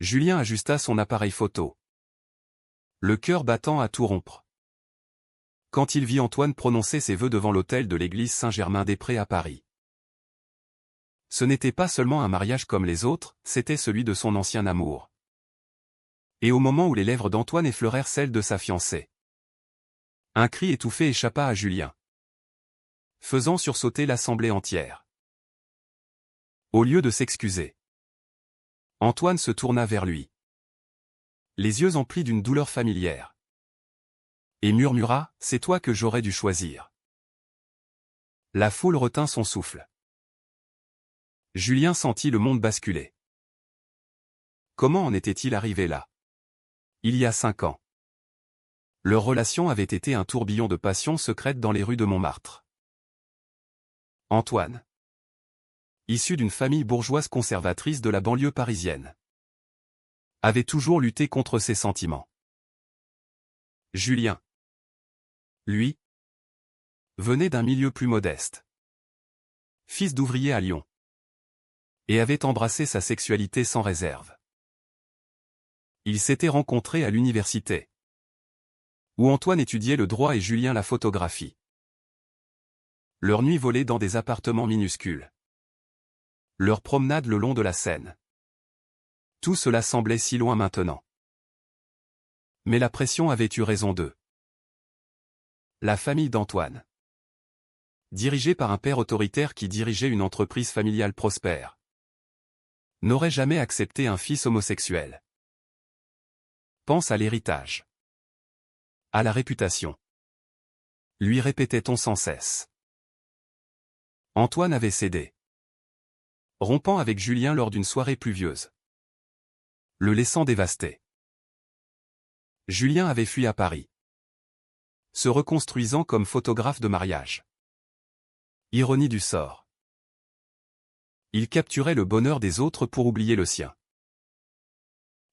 Julien ajusta son appareil photo. Le cœur battant à tout rompre. Quand il vit Antoine prononcer ses vœux devant l'autel de l'église Saint-Germain-des-Prés à Paris. Ce n'était pas seulement un mariage comme les autres, c'était celui de son ancien amour. Et au moment où les lèvres d'Antoine effleurèrent celles de sa fiancée, un cri étouffé échappa à Julien, faisant sursauter l'assemblée entière. Au lieu de s'excuser, Antoine se tourna vers lui, les yeux emplis d'une douleur familière, et murmura « C'est toi que j'aurais dû choisir ». La foule retint son souffle. Julien sentit le monde basculer. Comment en était-il arrivé là? Il y a 5 ans. Leur relation avait été un tourbillon de passion secrète dans les rues de Montmartre. Antoine, issu d'une famille bourgeoise conservatrice de la banlieue parisienne, avait toujours lutté contre ses sentiments. Julien, lui, venait d'un milieu plus modeste. Fils d'ouvrier à Lyon. Et avait embrassé sa sexualité sans réserve. Ils s'étaient rencontrés à l'université, où Antoine étudiait le droit et Julien la photographie. Leur nuit volée dans des appartements minuscules. Leur promenade le long de la Seine. Tout cela semblait si loin maintenant. Mais la pression avait eu raison d'eux. La famille d'Antoine, dirigée par un père autoritaire qui dirigeait une entreprise familiale prospère, n'aurait jamais accepté un fils homosexuel. Pense à l'héritage, à la réputation, lui répétait-on sans cesse. Antoine avait cédé, rompant avec Julien lors d'une soirée pluvieuse, le laissant dévasté. Julien avait fui à Paris, se reconstruisant comme photographe de mariage. Ironie du sort. Il capturait le bonheur des autres pour oublier le sien.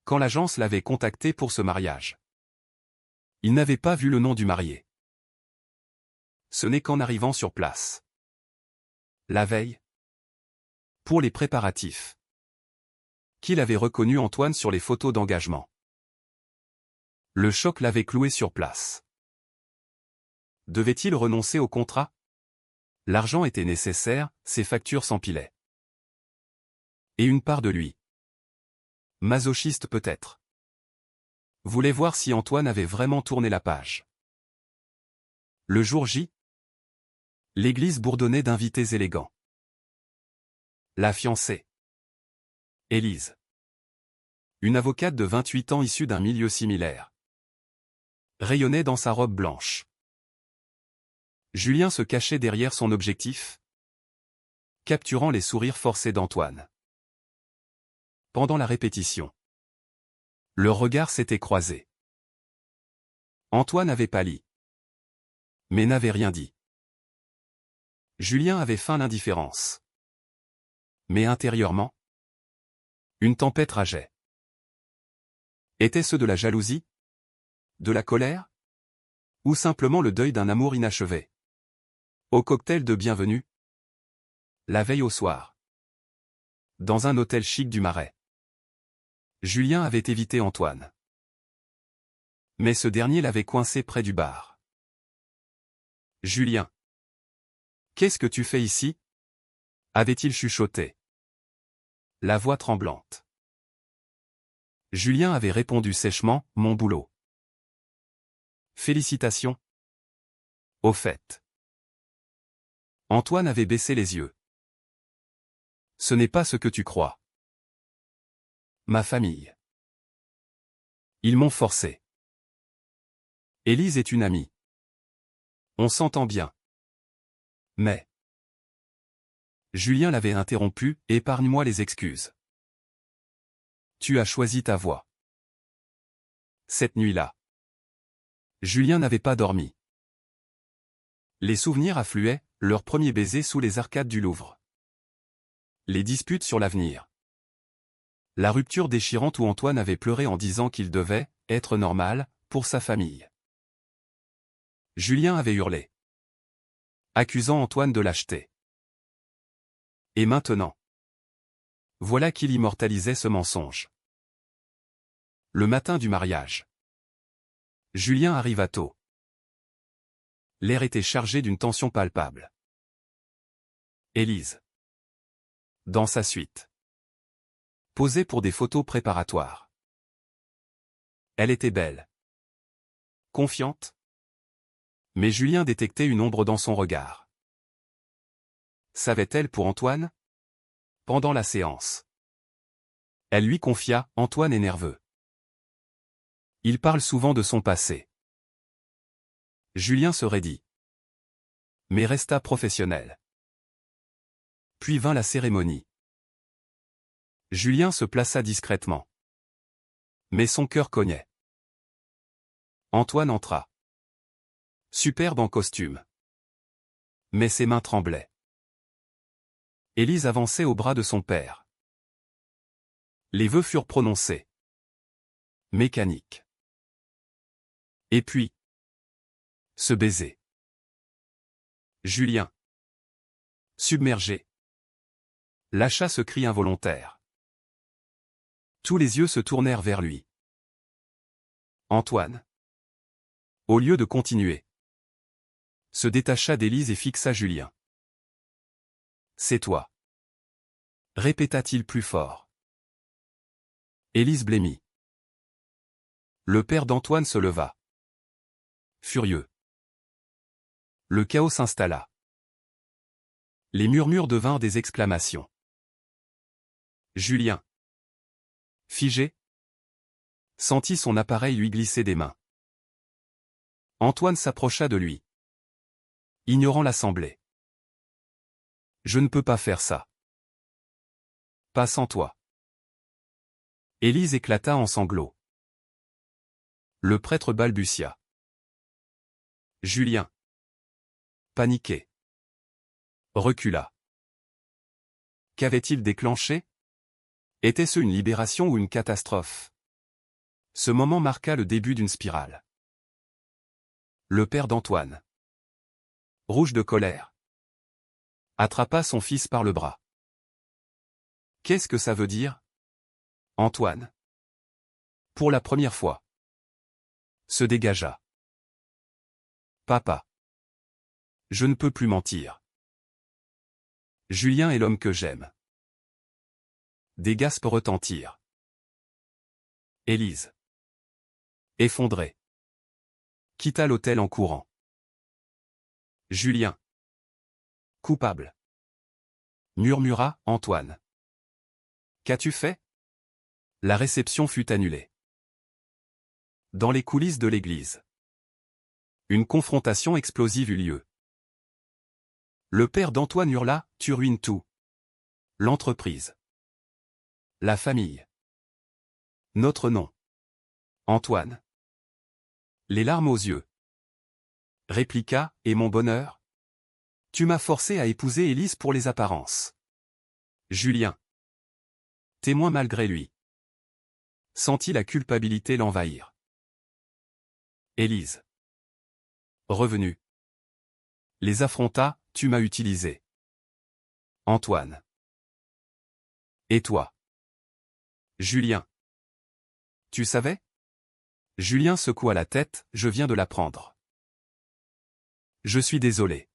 Quand l'agence l'avait contacté pour ce mariage, il n'avait pas vu le nom du marié. Ce n'est qu'en arrivant sur place, la veille, pour les préparatifs, qu'il avait reconnu Antoine sur les photos d'engagement. Le choc l'avait cloué sur place. Devait-il renoncer au contrat? L'argent était nécessaire, ses factures s'empilaient. Et une part de lui, masochiste peut-être, voulait voir si Antoine avait vraiment tourné la page. Le jour J, l'église bourdonnait d'invités élégants. La fiancée, Élise, une avocate de 28 ans issue d'un milieu similaire, rayonnait dans sa robe blanche. Julien se cachait derrière son objectif, capturant les sourires forcés d'Antoine. Pendant la répétition, leurs regards s'étaient croisés. Antoine avait pâli, mais n'avait rien dit. Julien avait feint l'indifférence. Mais intérieurement, une tempête rageait. Était-ce de la jalousie? De la colère? Ou simplement le deuil d'un amour inachevé? Au cocktail de bienvenue, la veille au soir, dans un hôtel chic du Marais, Julien avait évité Antoine. Mais ce dernier l'avait coincé près du bar. « Julien, qu'est-ce que tu fais ici ?» avait-il chuchoté, la voix tremblante. Julien avait répondu sèchement « Mon boulot. » Félicitations. Au fait. Antoine avait baissé les yeux. Ce n'est pas ce que tu crois. Ma famille. Ils m'ont forcé. Élise est une amie. On s'entend bien. Mais... Julien l'avait interrompu, épargne-moi les excuses. Tu as choisi ta voie. Cette nuit-là, Julien n'avait pas dormi. Les souvenirs affluaient, leur premier baiser sous les arcades du Louvre. Les disputes sur l'avenir. La rupture déchirante où Antoine avait pleuré en disant qu'il devait être normal pour sa famille. Julien avait hurlé, accusant Antoine de lâcheté. Et maintenant, voilà qu'il immortalisait ce mensonge. Le matin du mariage. Julien arriva tôt. L'air était chargé d'une tension palpable. Élise. Dans sa suite. Posée pour des photos préparatoires. Elle était belle. Confiante. Mais Julien détectait une ombre dans son regard. Savait-elle pour Antoine? Pendant la séance. Elle lui confia, Antoine est nerveux. Il parle souvent de son passé. Julien se raidit. Mais resta professionnel. Puis vint la cérémonie. Julien se plaça discrètement. Mais son cœur cognait. Antoine entra. Superbe en costume. Mais ses mains tremblaient. Élise avançait au bras de son père. Les vœux furent prononcés. Mécanique. Et puis, ce baiser. Julien. Submergé. Lâcha ce cri involontaire. Tous les yeux se tournèrent vers lui. Antoine. Au lieu de continuer, se détacha d'Élise et fixa Julien. C'est toi. Répéta-t-il plus fort. Élise blêmit. Le père d'Antoine se leva. Furieux. Le chaos s'installa. Les murmures devinrent des exclamations. Julien. Figé. Sentit son appareil lui glisser des mains. Antoine s'approcha de lui. Ignorant l'assemblée. Je ne peux pas faire ça. Pas sans toi. Élise éclata en sanglots. Le prêtre balbutia. Julien. Paniqué. Recula. Qu'avait-il déclenché? Était-ce une libération ou une catastrophe? Ce moment marqua le début d'une spirale. Le père d'Antoine. Rouge de colère. Attrapa son fils par le bras. Qu'est-ce que ça veut dire? Antoine. Pour la première fois. Se dégagea. Papa. Je ne peux plus mentir. Julien est l'homme que j'aime. Des gaspes retentirent. Élise. Effondrée. Quitta l'hôtel en courant. Julien. Coupable. Murmura Antoine. Qu'as-tu fait? La réception fut annulée. Dans les coulisses de l'église. Une confrontation explosive eut lieu. Le père d'Antoine hurla, tu ruines tout. L'entreprise. La famille. Notre nom. Antoine. Les larmes aux yeux. Répliqua, et mon bonheur? Tu m'as forcé à épouser Élise pour les apparences. Julien. Témoin malgré lui. Sentit la culpabilité l'envahir. Élise. Revenu. Les affronta, tu m'as utilisé. Antoine. Et toi? Julien. Tu savais? Julien secoua la tête, je viens de l'apprendre. Je suis désolé.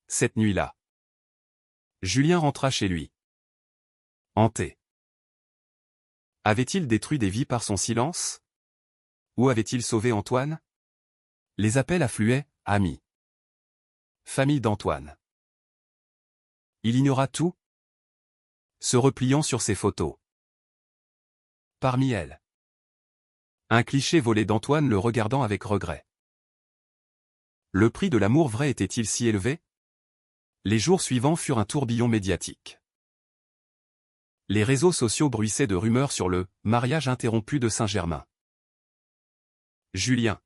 Cette nuit-là. Julien rentra chez lui. Hanté. Avait-il détruit des vies par son silence? Ou avait-il sauvé Antoine? Les appels affluaient, amis. Famille d'Antoine. Il ignora tout? Se repliant sur ses photos. Parmi elles. Un cliché volé d'Antoine le regardant avec regret. Le prix de l'amour vrai était-il si élevé? Les jours suivants furent un tourbillon médiatique. Les réseaux sociaux bruissaient de rumeurs sur le « mariage interrompu de Saint-Germain ». Julien.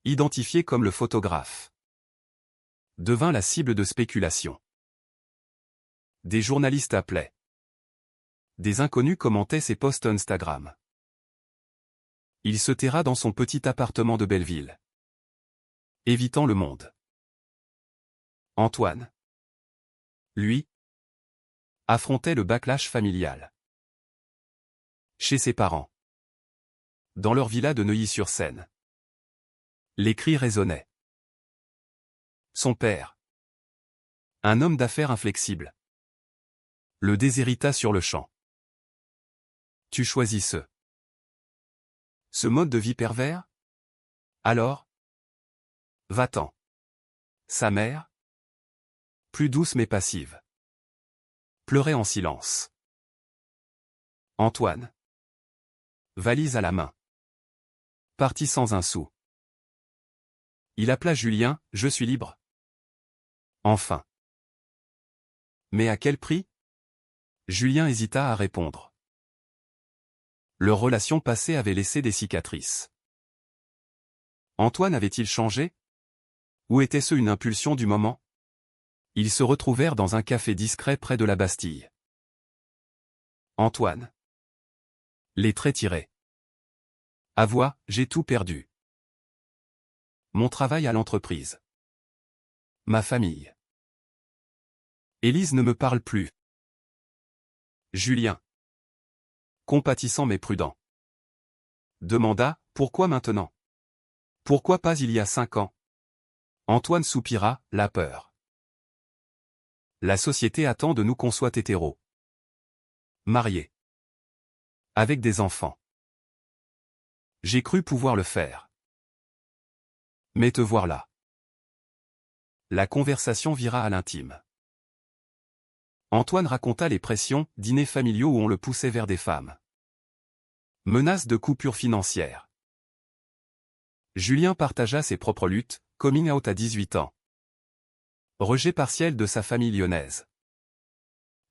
Identifié comme le photographe. Devint la cible de spéculations. Des journalistes appelaient. Des inconnus commentaient ses posts Instagram. Il se terra dans son petit appartement de Belleville. Évitant le monde. Antoine. Lui. Affrontait le backlash familial. Chez ses parents. Dans leur villa de Neuilly-sur-Seine. Les cris résonnaient. Son père. Un homme d'affaires inflexible. Le déshérita sur le champ. Tu choisis ce mode de vie pervers? Alors? Va-t'en. Sa mère? Plus douce mais passive. Pleurait en silence. Antoine. Valise à la main. Parti sans un sou. Il appela Julien, je suis libre. Enfin. Mais à quel prix? Julien hésita à répondre. Leur relation passée avait laissé des cicatrices. Antoine avait-il changé? Ou était-ce une impulsion du moment? Ils se retrouvèrent dans un café discret près de la Bastille. Antoine. Les traits tirés. Avoua, j'ai tout perdu. Mon travail à l'entreprise. Ma famille. Élise ne me parle plus. Julien. Compatissant mais prudent. Demanda, pourquoi maintenant? Pourquoi pas il y a 5 ans? Antoine soupira, la peur. La société attend de nous qu'on soit hétéros. Mariés. Avec des enfants. J'ai cru pouvoir le faire. Mais te voilà. La conversation vira à l'intime. Antoine raconta les pressions, dîners familiaux où on le poussait vers des femmes. Menaces de coupure financière. Julien partagea ses propres luttes, coming out à 18 ans. Rejet partiel de sa famille lyonnaise.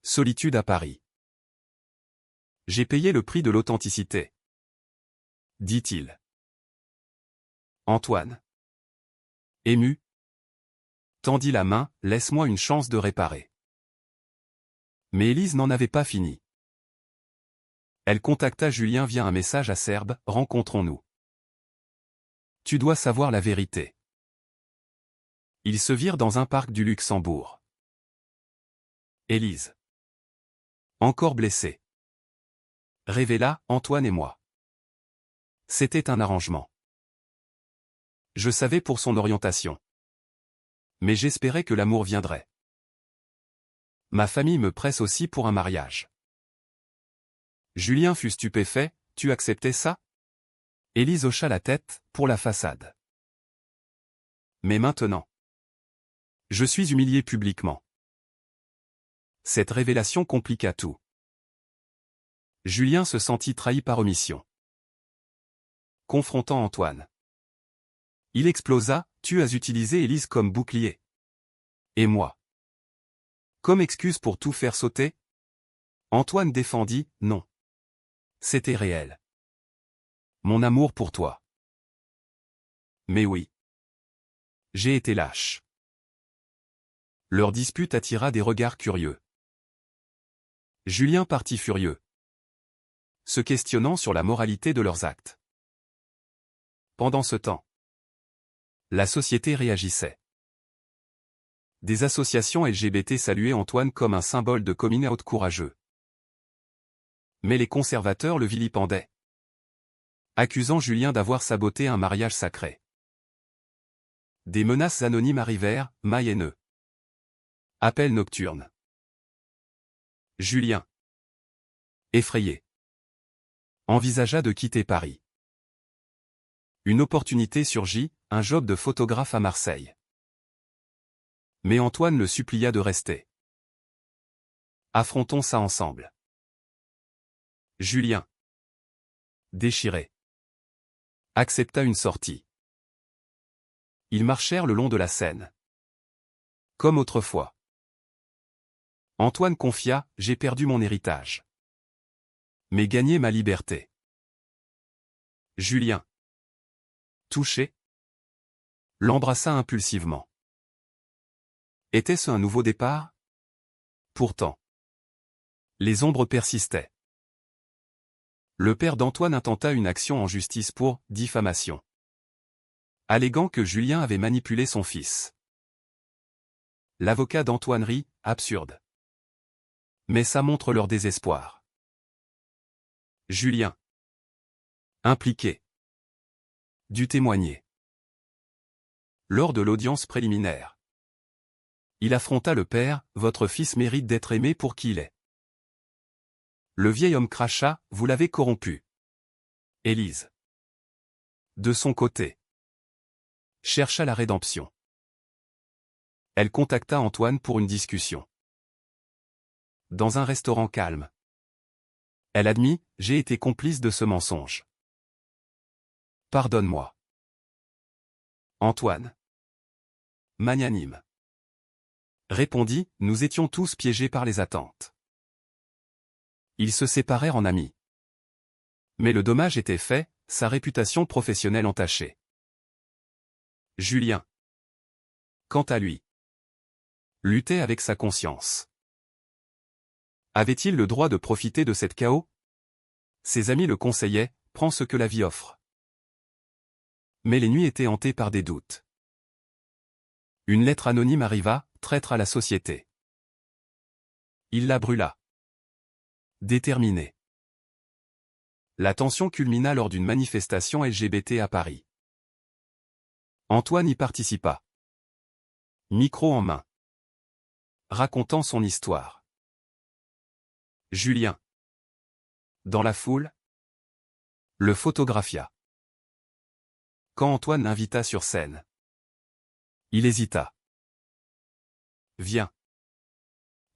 Solitude à Paris. J'ai payé le prix de l'authenticité. Dit-il. Antoine. Ému. Tendit la main, laisse-moi une chance de réparer. Mais Élise n'en avait pas fini. Elle contacta Julien via un message acerbe, rencontrons-nous. Tu dois savoir la vérité. Ils se virent dans un parc du Luxembourg. Élise. Encore blessée. Révéla, Antoine et moi. C'était un arrangement. Je savais pour son orientation. Mais j'espérais que l'amour viendrait. Ma famille me presse aussi pour un mariage. Julien fut stupéfait, tu acceptais ça? Élise hocha la tête, pour la façade. Mais maintenant. Je suis humilié publiquement. Cette révélation compliqua tout. Julien se sentit trahi par omission. Confrontant Antoine. Il explosa, tu as utilisé Élise comme bouclier. Et moi? Comme excuse pour tout faire sauter? Antoine défendit, non. C'était réel. Mon amour pour toi. Mais oui. J'ai été lâche. Leur dispute attira des regards curieux. Julien partit furieux, se questionnant sur la moralité de leurs actes. Pendant ce temps, la société réagissait. Des associations LGBT saluaient Antoine comme un symbole de coming out courageux. Mais les conservateurs le vilipendaient, accusant Julien d'avoir saboté un mariage sacré. Des menaces anonymes arrivèrent, mail haineux. Appel nocturne. Julien, effrayé, envisagea de quitter Paris. Une opportunité surgit, un job de photographe à Marseille. Mais Antoine le supplia de rester. Affrontons ça ensemble. Julien, déchiré, accepta une sortie. Ils marchèrent le long de la Seine. Comme autrefois. Antoine confia, j'ai perdu mon héritage. Mais gagné ma liberté. Julien, touché, l'embrassa impulsivement. Était-ce un nouveau départ? Pourtant. Les ombres persistaient. Le père d'Antoine intenta une action en justice pour diffamation, alléguant que Julien avait manipulé son fils. L'avocat d'Antoine rit, absurde. Mais ça montre leur désespoir. Julien. Impliqué. Dut témoigner. Lors de l'audience préliminaire. Il affronta le père, votre fils mérite d'être aimé pour qui il est. Le vieil homme cracha, vous l'avez corrompu. Élise. De son côté. Chercha la rédemption. Elle contacta Antoine pour une discussion. Dans un restaurant calme. Elle admit, j'ai été complice de ce mensonge. Pardonne-moi. Antoine. Magnanime. Répondit, nous étions tous piégés par les attentes. Ils se séparèrent en amis. Mais le dommage était fait, sa réputation professionnelle entachée. Julien. Quant à lui. Luttait avec sa conscience. Avait-il le droit de profiter de cette chaos? Ses amis le conseillaient, prends ce que la vie offre. Mais les nuits étaient hantées par des doutes. Une lettre anonyme arriva, traître à la société. Il la brûla. Déterminé. La tension culmina lors d'une manifestation LGBT à Paris. Antoine y participa. Micro en main. Racontant son histoire. Julien. Dans la foule. Le photographia. Quand Antoine l'invita sur scène. Il hésita. Viens.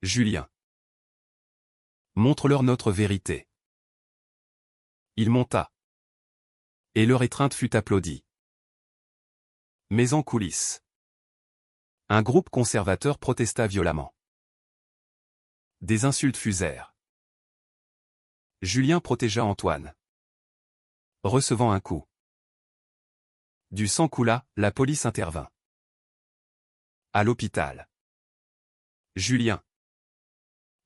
Julien. Montre-leur notre vérité. Il monta. Et leur étreinte fut applaudie. Mais en coulisses. Un groupe conservateur protesta violemment. Des insultes fusèrent. Julien protégea Antoine. Recevant un coup. Du sang coula, la police intervint. À l'hôpital. Julien.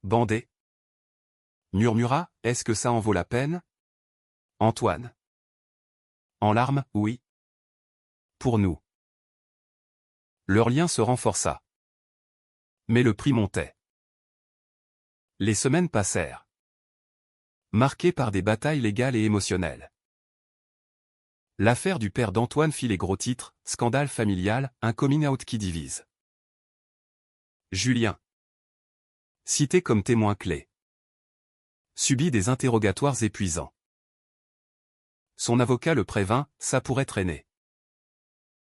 Bandé. Murmura, est-ce que ça en vaut la peine? Antoine. En larmes, oui. Pour nous. Leur lien se renforça. Mais le prix montait. Les semaines passèrent. Marquées par des batailles légales et émotionnelles. L'affaire du père d'Antoine fit les gros titres, scandale familial, un coming out qui divise. Julien. Cité comme témoin clé. Subit des interrogatoires épuisants. Son avocat le prévint, ça pourrait traîner.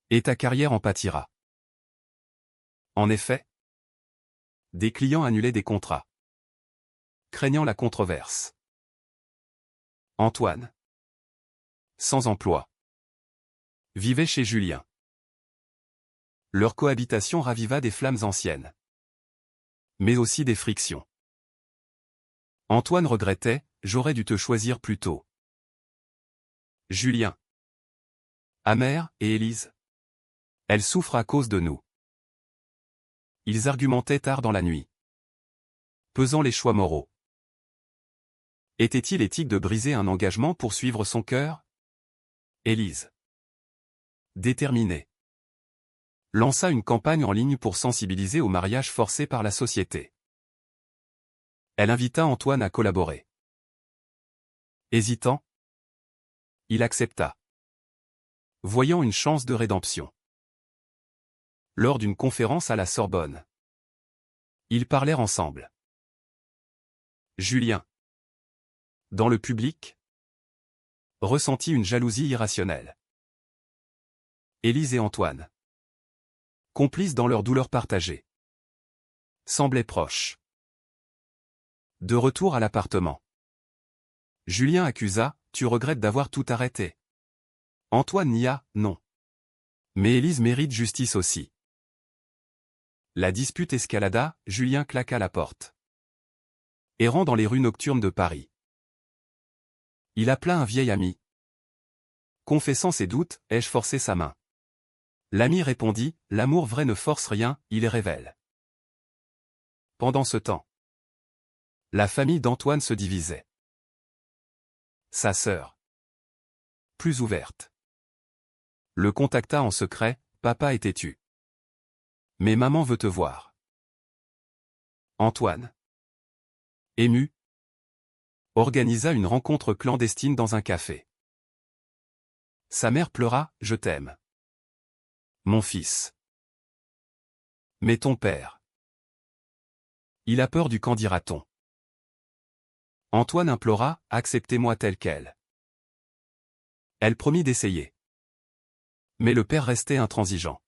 Et ta carrière en pâtira. En effet, des clients annulaient des contrats. Craignant la controverse. Antoine. Sans emploi. Vivait chez Julien. Leur cohabitation raviva des flammes anciennes. Mais aussi des frictions. Antoine regrettait, j'aurais dû te choisir plus tôt. Julien. Amer, et Élise. Elle souffre à cause de nous. Ils argumentaient tard dans la nuit. Pesant les choix moraux. Était-il éthique de briser un engagement pour suivre son cœur? Élise. Déterminée. Lança une campagne en ligne pour sensibiliser au mariage forcé par la société. Elle invita Antoine à collaborer. Hésitant, il accepta. Voyant une chance de rédemption. Lors d'une conférence à la Sorbonne. Ils parlèrent ensemble. Julien. Dans le public, ressentit une jalousie irrationnelle. Élise et Antoine. Complices dans leur douleur partagée. Semblaient proches. De retour à l'appartement. Julien accusa, tu regrettes d'avoir tout arrêté. Antoine nia, non. Mais Élise mérite justice aussi. La dispute escalada, Julien claqua la porte. Errant dans les rues nocturnes de Paris. Il appela un vieil ami. Confessant ses doutes, ai-je forcé sa main? L'ami répondit, l'amour vrai ne force rien, il les révèle. Pendant ce temps, la famille d'Antoine se divisait. Sa sœur, plus ouverte, le contacta en secret, papa est têtu. Mais maman veut te voir. Antoine, ému, organisa une rencontre clandestine dans un café. Sa mère pleura, « Je t'aime. Mon fils. Mais ton père. Il a peur du qu'en dira-t-on. » Antoine implora, « Acceptez-moi tel quel. » Elle promit d'essayer. Mais le père restait intransigeant.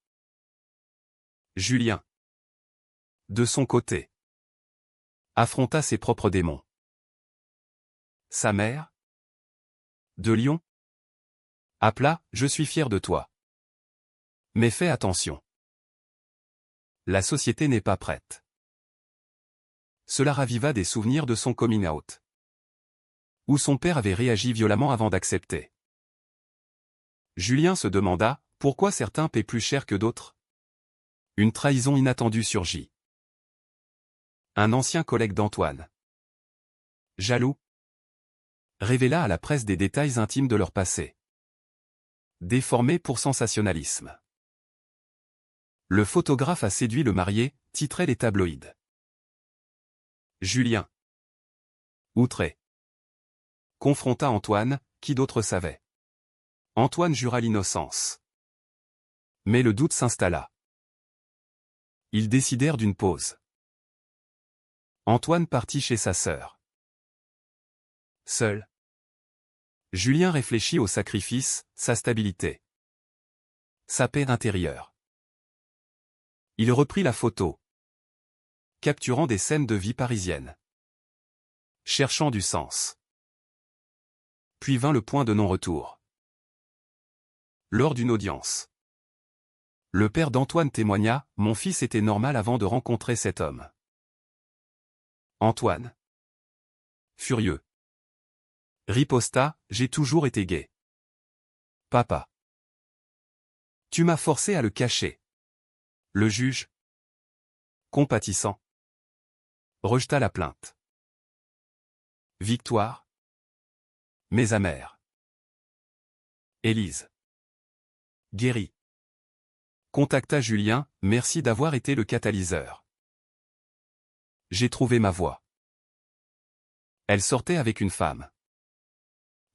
Julien, de son côté, affronta ses propres démons. Sa mère, de Lyon, appela, « Je suis fier de toi. Mais fais attention. La société n'est pas prête. » Cela raviva des souvenirs de son coming out, où son père avait réagi violemment avant d'accepter. Julien se demanda, pourquoi certains paient plus cher que d'autres? Une trahison inattendue surgit. Un ancien collègue d'Antoine, jaloux, révéla à la presse des détails intimes de leur passé. Déformé pour sensationnalisme. Le photographe a séduit le marié, titraient les tabloïds. Julien, outré, confronta Antoine, qui d'autre savait. Antoine jura l'innocence. Mais le doute s'installa. Ils décidèrent d'une pause. Antoine partit chez sa sœur. Seul, Julien réfléchit au sacrifice, sa stabilité, sa paix intérieure. Il reprit la photo, capturant des scènes de vie parisienne, cherchant du sens. Puis vint le point de non-retour. Lors d'une audience, le père d'Antoine témoigna, « Mon fils était normal avant de rencontrer cet homme. » Antoine, furieux, riposta, « J'ai toujours été gay. Papa. Tu m'as forcé à le cacher. » Le juge, compatissant, rejeta la plainte. Victoire, mais amère. Élise, guérie, contacta Julien, « Merci d'avoir été le catalyseur. J'ai trouvé ma voie. » Elle sortait avec une femme,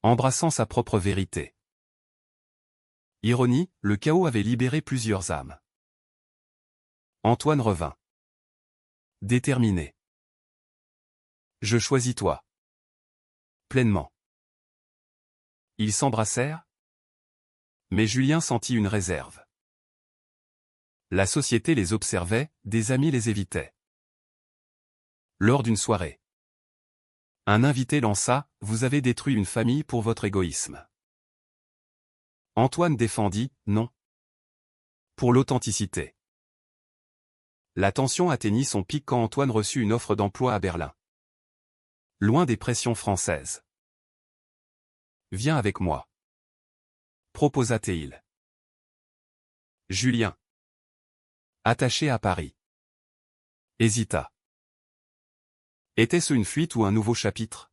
embrassant sa propre vérité. Ironie, le chaos avait libéré plusieurs âmes. Antoine revint. Déterminé. « Je choisis toi. » Pleinement. Ils s'embrassèrent, mais Julien sentit une réserve. La société les observait, des amis les évitaient. Lors d'une soirée, un invité lança, « Vous avez détruit une famille pour votre égoïsme. » Antoine défendit, « Non. Pour l'authenticité. » La tension atteignit son pic quand Antoine reçut une offre d'emploi à Berlin. Loin des pressions françaises. « Viens avec moi. » proposa-t-il. Julien, attaché à Paris, hésita. Était-ce une fuite ou un nouveau chapitre?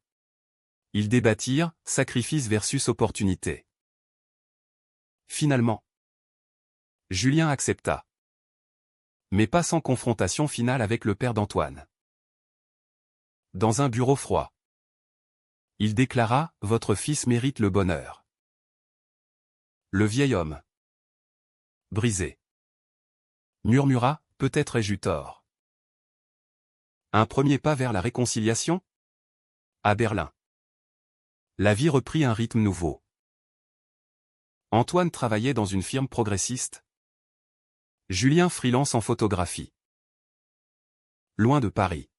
Ils débattirent, sacrifice versus opportunité. Finalement, Julien accepta. Mais pas sans confrontation finale avec le père d'Antoine. Dans un bureau froid, il déclara, « Votre fils mérite le bonheur. » Le vieil homme, brisé, murmura, « Peut-être ai-je eu tort. » Un premier pas vers la réconciliation? À Berlin, la vie reprit un rythme nouveau. Antoine travaillait dans une firme progressiste. Julien freelance en photographie. Loin de Paris.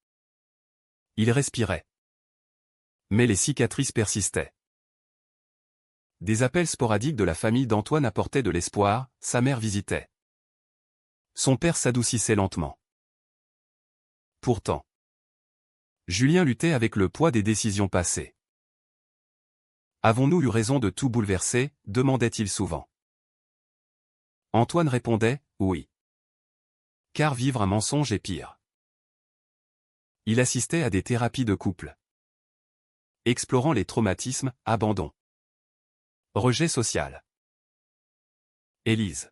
Il respirait. Mais les cicatrices persistaient. Des appels sporadiques de la famille d'Antoine apportaient de l'espoir, sa mère visitait. Son père s'adoucissait lentement. Pourtant, Julien luttait avec le poids des décisions passées. Avons-nous eu raison de tout bouleverser, demandait-il souvent. Antoine répondait, oui. Car vivre un mensonge est pire. Il assistait à des thérapies de couple, explorant les traumatismes, abandon, rejet social. Élise,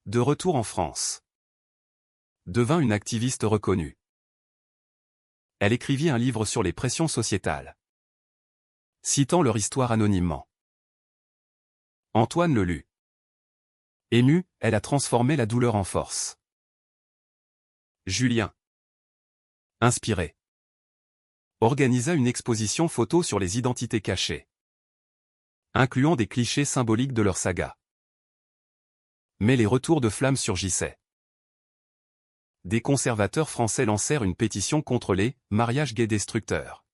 de retour en France, devint une activiste reconnue. Elle écrivit un livre sur les pressions sociétales. citant leur histoire anonymement. Antoine le lut. Émue, elle a transformé la douleur en force. Julien, inspiré, organisa une exposition photo sur les identités cachées, incluant des clichés symboliques de leur saga. Mais les retours de flammes surgissaient. Des conservateurs français lancèrent une pétition contre les « mariages gays destructeurs ».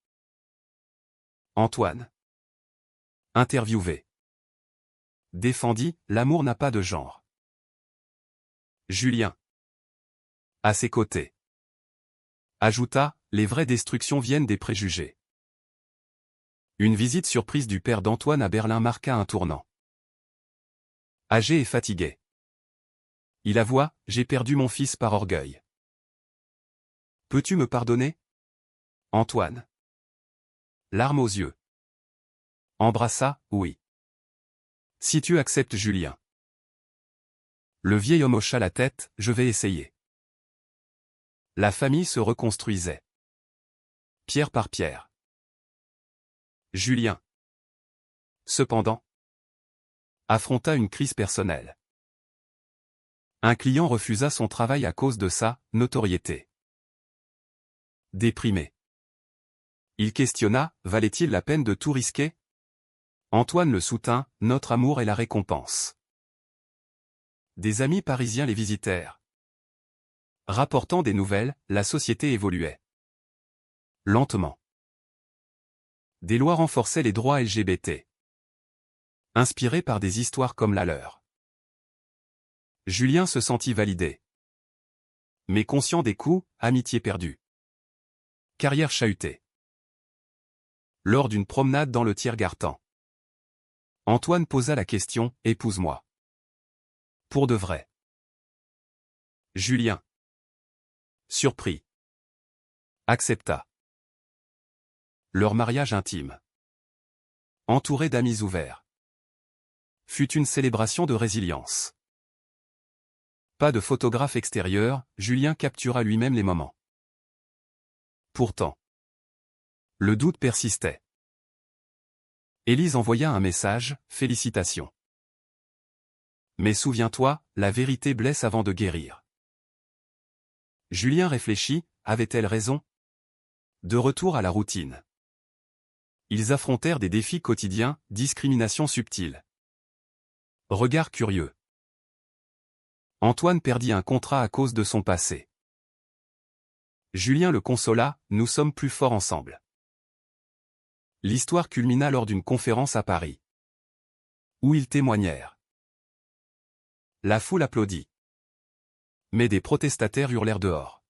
Antoine, interviewé, défendit « l'amour n'a pas de genre ». Julien, à ses côtés, ajouta « les vraies destructions viennent des préjugés ». Une visite surprise du père d'Antoine à Berlin marqua un tournant. Âgé et fatigué, il avoua « j'ai perdu mon fils par orgueil ». Peux-tu me pardonner ? Antoine, larmes aux yeux, embrassa « oui ». Si tu acceptes Julien. Le vieil homme hocha la tête, je vais essayer. La famille se reconstruisait. Pierre par pierre. Julien, cependant, affronta une crise personnelle. Un client refusa son travail à cause de sa notoriété. Déprimé, il questionna, valait-il la peine de tout risquer ? Antoine le soutint, notre amour est la récompense. Des amis parisiens les visitèrent. Rapportant des nouvelles, la société évoluait. Lentement. Des lois renforçaient les droits LGBT. Inspirés par des histoires comme la leur. Julien se sentit validé. Mais conscient des coups, amitié perdue. Carrière chahutée. Lors d'une promenade dans le Tiergarten, Antoine posa la question « Épouse-moi ». Pour de vrai. Julien, surpris, accepta. Leur mariage intime, entouré d'amis ouverts, fut une célébration de résilience. Pas de photographe extérieur, Julien captura lui-même les moments. Pourtant, le doute persistait. Élise envoya un message, « Félicitations. Mais souviens-toi, la vérité blesse avant de guérir. » Julien réfléchit, avait-elle raison ? De retour à la routine. Ils affrontèrent des défis quotidiens, discrimination subtile. Regard curieux. Antoine perdit un contrat à cause de son passé. Julien le consola, nous sommes plus forts ensemble. L'histoire culmina lors d'une conférence à Paris, où ils témoignèrent. La foule applaudit. Mais des protestataires hurlèrent dehors.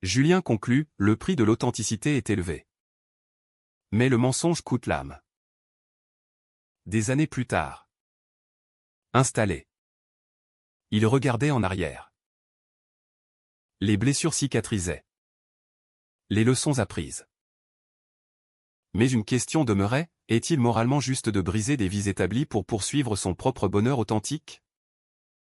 Julien conclut, le prix de l'authenticité est élevé. Mais le mensonge coûte l'âme. Des années plus tard. Installé. Il regardait en arrière. Les blessures cicatrisaient. Les leçons apprises. Mais une question demeurait, est-il moralement juste de briser des vies établies pour poursuivre son propre bonheur authentique ?